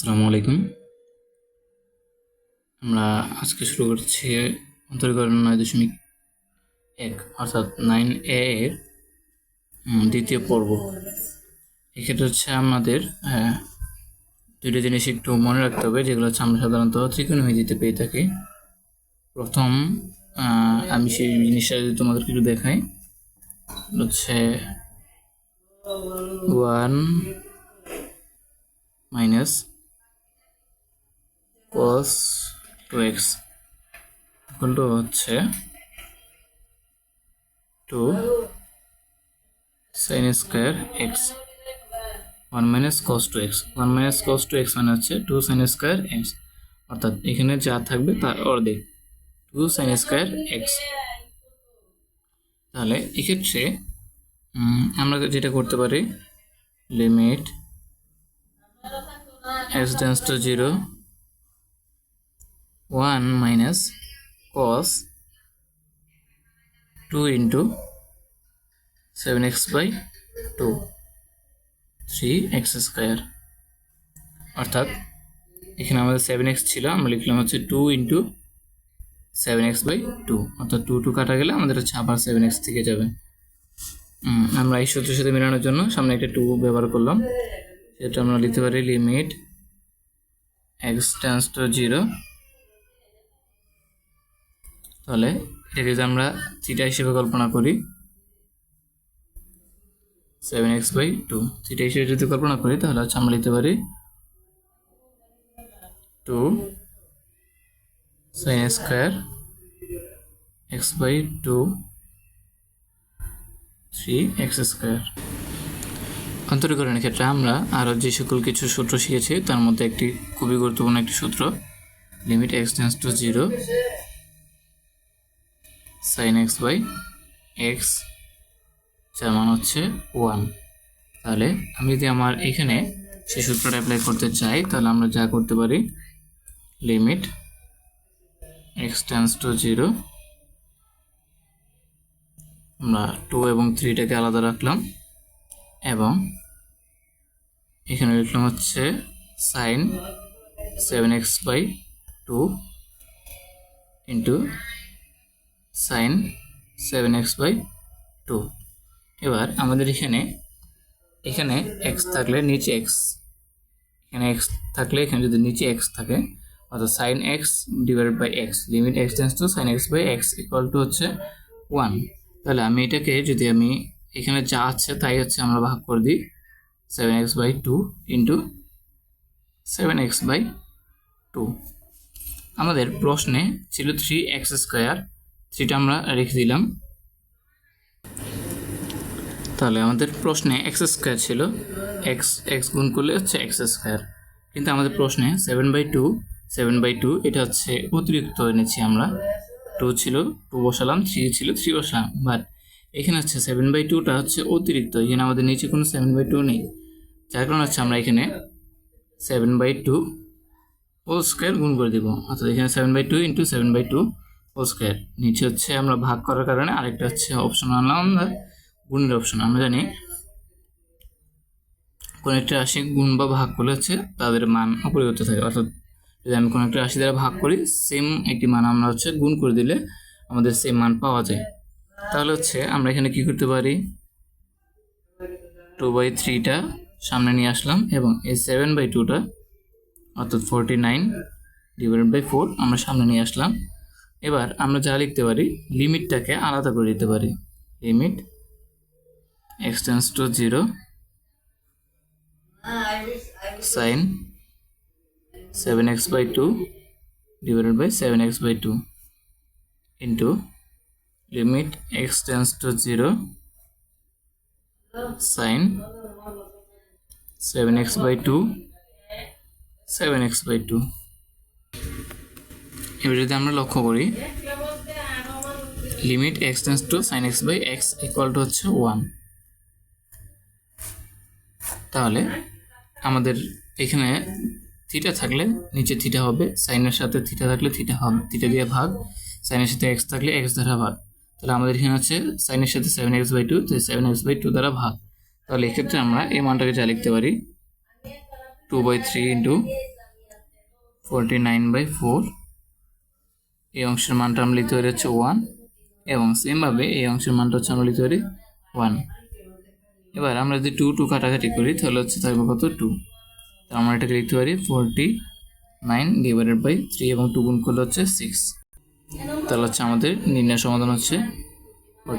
আসসালামু আলাইকুম। আমরা আজকে শুরু করছি অন্তরীকরণ 9.1 অর্থাৎ 9A এর দ্বিতীয় পর্ব। এক্ষেত্রে হচ্ছে আমাদের দুটো জিনিস একটু মনে রাখতে হবে, যেগুলো হচ্ছে আমরা সাধারণত ত্রিকোণমিতিতে পেয়ে থাকি। প্রথম আমি সেই জিনিসটা যদি তোমাদেরকে একটু দেখাই, হচ্ছে 1 minus cos 2x equal to হচ্ছে 2 sin square x। 1 minus cos 2x, 1 minus cos 2x মানে হচ্ছে 2 sin স্কোয়ার x, অর্থাৎ এখানে যা থাকবে তার অর্ধেক 2 sin স্কোয়ার x। তাহলে এক্ষেত্রে আমরা যেটা করতে পারি, limit x tends to 0 1 minus cos 2 into 7x by 2 3x square, অর্থাৎ এখানে আমাদের 7x ছিল, আমরা লিখলাম হচ্ছে 2 ইন্টু 7x বাই 2, অর্থাৎ 2 কাটা গেলে আমাদের হচ্ছে আবার 7x থেকে যাবে। আমরা এই সূত্রের সাথে মেলানোর জন্য সামনে একটা 2 ব্যবহার করলাম। সেটা আমরা লিখতে পারি লিমিট x টেন্ডস টু 0, তাহলে এটাকে যদি আমরা থিটা হিসেবে কল্পনা করি, 7x বাই 2 থিটা হিসেবে যদি কল্পনা করি, তাহলে হচ্ছে আমরা লিখতে পারি 2 sin square x by 2 3x square. অন্তরীকরণের ক্ষেত্রে আমরা আরও যে সকল কিছু সূত্র শিখেছি, তার মধ্যে একটি খুবই গুরুত্বপূর্ণ একটি সূত্র, limit x tends to 0 sin x by x, যার মান হচ্ছে 1। তাহলে আমি যদি আমার এখানে সেই সূত্রটা অ্যাপ্লাই করতে চাই, তাহলে আমরা যা করতে পারি, লিমিট x টেন্ডস টু 0, আমরা 2 এবং 3টাকে আলাদা রাখলাম, এবং এখানে লিখলাম হচ্ছে sine 7x by 2 into sine 7x by 2। এবার আমাদের এখানে x থাকলে নিচে x, এখানে x থাকলে এখানে যদি নিচে x থাকে, অর্থাৎ sine x divided by x, limit x tends to sine x by x equal to হচ্ছে 1। তাহলে আমি এটাকে যদি আমি এখানে যা আছে তাই হচ্ছে আমরা ভাগ করে দিই 7x by 2 into 7x by 2। আমাদের প্রশ্নে ছিল 3x স্কোয়ার, 3টা আমরা রেখে দিলাম। তাহলে আমাদের প্রশ্নে x স্কোয়ার ছিল, x গুণ করলে হচ্ছে x স্কোয়ার, কিন্তু আমাদের প্রশ্নে 7/2 এটা হচ্ছে অতিরিক্ত এনেছি আমরা। 2 ছিল 2 বসালাম, 3 ছিল 3 বসালাম, বাট এখানে হচ্ছে 7/2টা হচ্ছে অতিরিক্ত, এখানে আমাদের নিচে কোনো 7/2 নেই, যার কারণে হচ্ছে আমরা এখানে 7/2 হোল স্কোয়ার গুণ করে দিব, অর্থাৎ এখানে 7/2 ইন্টু 7/2 হোল স্কোয়ার। নিচে হচ্ছে আমরা ভাগ করার কারণে আরেকটা হচ্ছে অপশন আনলাম আমরা, গুণের অপশন। আমরা জানি কোনো একটা রাশি গুণ বা ভাগ করলে হচ্ছে তাদের মান অপরিবর্তিত থাকে, অর্থাৎ যদি আমি কোনো একটা রাশি দ্বারা ভাগ করি, সেম একটি মান আমরা হচ্ছে গুণ করে দিলে আমাদের সেম মান পাওয়া যায়। তাহলে হচ্ছে আমরা এখানে কি করতে পারি, 2/3টা সামনে নিয়ে আসলাম, এবং এই 7/2টা অর্থাৎ 49 ডিভাইডেড বাই 4 আমরা সামনে নিয়ে আসলাম। এবার আমরা যা লিখতে পারি, লিমিটটাকে আলাদা করে দিতে পারি, limit x tends to 0 sin 7x by 2 divided by 7x by 2 into limit x tends to 0 sin 7x by 2 7x by 2। এবার যদি আমরা লক্ষ্য করি, limit x tends to sin x by x equal to হচ্ছে 1। তাহলে আমাদের এখানে theta থাকলে নিচে থিটা হবে, সাইনের সাথে থিটা থাকলে থিটা হবে, থিটা দিয়ে ভাগ, সাইনের সাথে x থাকলে x দ্বারা ভাগ। তাহলে আমাদের এখানে আছে সাইনের সাথে 7x/2, তো 7x/2 দ্বারা ভাগ। তাহলে এক্ষেত্রে আমরা এই মানটাকে যা লিখতে পারি, 2/3 ইন্টু 49/4। এই অংশের মানটা আমরা লিখতে পারি হচ্ছে 1, এবং সেমভাবে এই অংশের মানটা হচ্ছে আমরা লিখতে পারি 1। এবার আমরা যদি 2 কাটাকাটি করি তাহলে হচ্ছে থাকবে কত 2। তো আমরা এটাকে লিখতে পারি 49/3, এবং 2 গুণ করলে হচ্ছে 6। তাহলে হচ্ছে আমাদের নির্ণয় সমাধান হচ্ছে